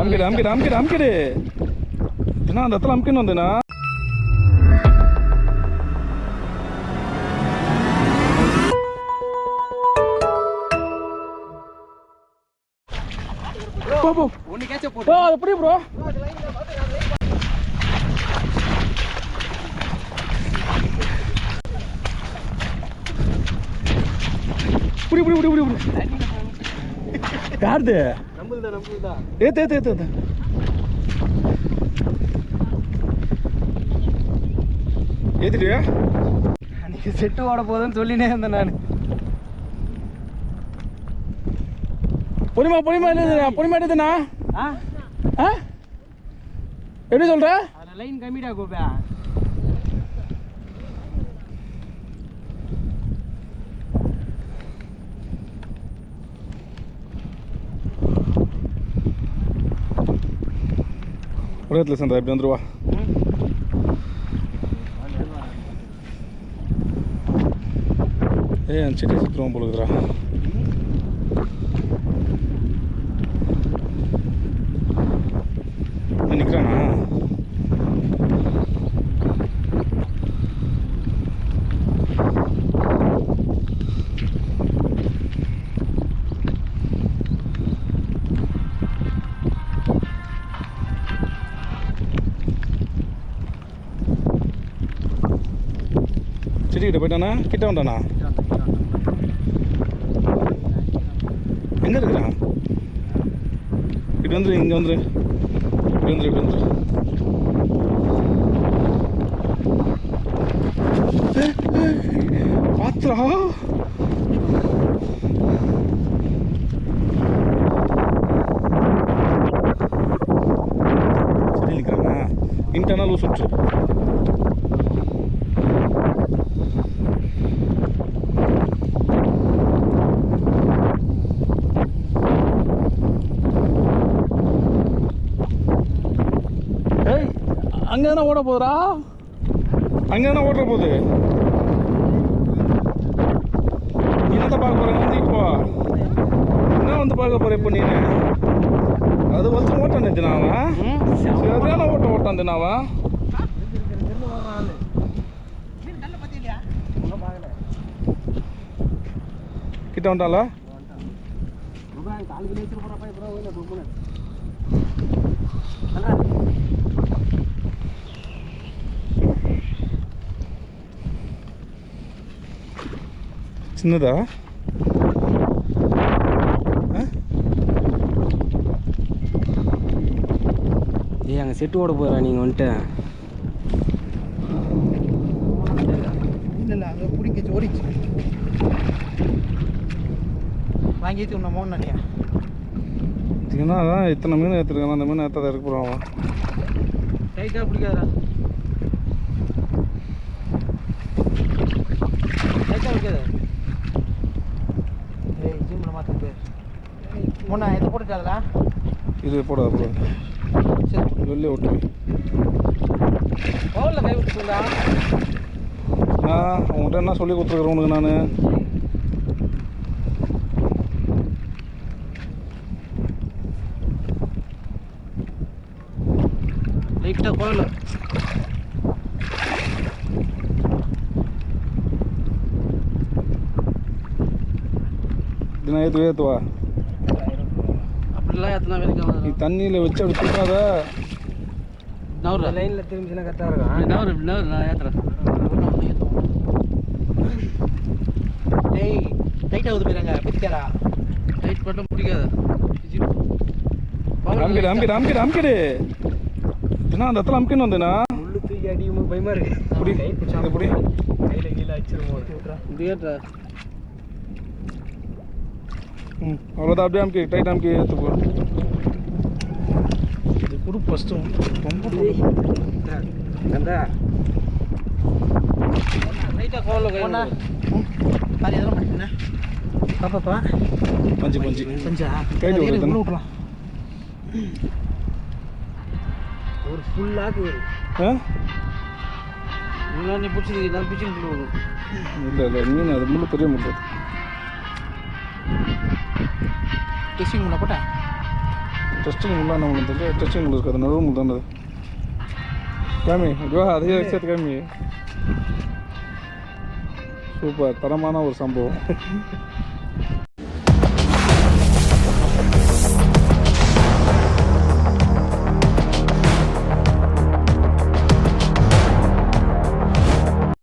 அமுக்கிடு ஏன்னா அந்த இடத்துல அமுக்கின்னு வந்தேண்ணா. அது புரிய ப்ரோ. புடி யாருது? ஏத்து ஏத்துட்டியா? அன்னைக்கு செட்டு ஓட போதுன்னு சொல்லினே இருந்தேன் நான். பொறுமா எடுத்துண்ணா. எப்படி சொல்ற? அதில் லைன் கம்மிடா கோப்பா. ஒரு இடத்துல சந்தா எப்படி வந்துருவா. அந்த செடி சுற்றுவோம் போலுக்குறா. நிற்கிறானா? செடி கிட்ட போயிட்டானா? கிட்ட வந்தானா? எங்கே இருக்கிறான்? இங்கே வந்துரு பாத்திரா. சரி நிற்கிறாங்க. இன்டர்னல் லூஸ் விட்டு அங்கே தானே ஓட போகுதுடா. அங்கே தானே ஓடுற போகுது. நீ என்னத்தை பார்க்க போற? வந்து இப்போ என்ன வந்து பார்க்க போற இப்போ? நீ அது வந்து ஓட்டான் தினாவா? சரியான ஓட்டான் தினாவா? கிட்ட வந்துட்டால சின்னதா? ஏய் அங்கே செட்டு ஓட போகிறா நீங்கள் வந்துட்டு. இல்லை அங்கே பிடிக்க ஓடிச்சு வாங்கிட்டு உன்ன மோனியா. இதுக்குன்னா அதான் இத்தனை மீன் ஏற்றுருக்கான். அந்த மீன் ஏற்றாத இருக்க போகிறான். டைட்டாக பிடிக்காதா? டைட்டாக பிடிக்காதா? ஏய் ஜிம்மில் மாற்ற பேர் முன்னா எது போட்டுட்டாங்களா? இது போடாது சரி வெளியே விட்டு பவுலில் கை விட்டுங்களா? அவங்கள்ட்ட என்ன சொல்லி கொடுத்துருக்குறேன் உனக்கு நான். லைட்டாக கோயில் தினம் ஏற்றுவா. அப்படிலாம் ஏற்றினா வரைக்கும் நீ தண்ணியில் வச்சு அப்படி தூக்காத. நவரு லைனில் திரும்பிச்சுன்னா கரெக்டாக இருக்கும். நவரு நான் ஏற்றுறேன். டேய் டைட்டாக ஊது போயிறாங்க பிடிக்காரா? டைட் பண்ண பிடிக்காது. அமுக்கிடு ஏன்னா அந்த இடத்துல அமுக்கின்னு வந்தேண்ணா. முள்ளு தூக்கி அடிக்கும் பயமா இருக்கு. புடி கையில் கீழே அடிச்சிருவோம். இப்படி ஏற்றா. அவ்வளோதான். அப்படியே அமுக்கி டைட் அமுக்கி ஏற்றுப்போ. இது கூட ஃபஸ்ட்டு ரொம்ப கண்டா லைட்டாக கோவில் போனா பாரு எதெல்லாம் பண்ணிட்டுண்ணா பாப்பாப்பா பஞ்சு பஞ்சா கைட்டு விட்றலாம். ஒரு ஃபுல்லாக வரும். நீ பிடிச்சது நான் பிடிச்சின்னு வரும். இல்லை மீன் அது முள்ளு பெரிய முள்ளு. டெஸ்டிங் பண்ண போட்டேன் டெஸ்டிங் முள்ள நம்மளுக்கு தெரிஞ்சு டெஸ்டிங் முள்ள இருக்காது நடுவு முள் தானே காமி ஐயோ அதே சேர்த்து காமி சூப்பர் தரமான ஒரு சம்பவம்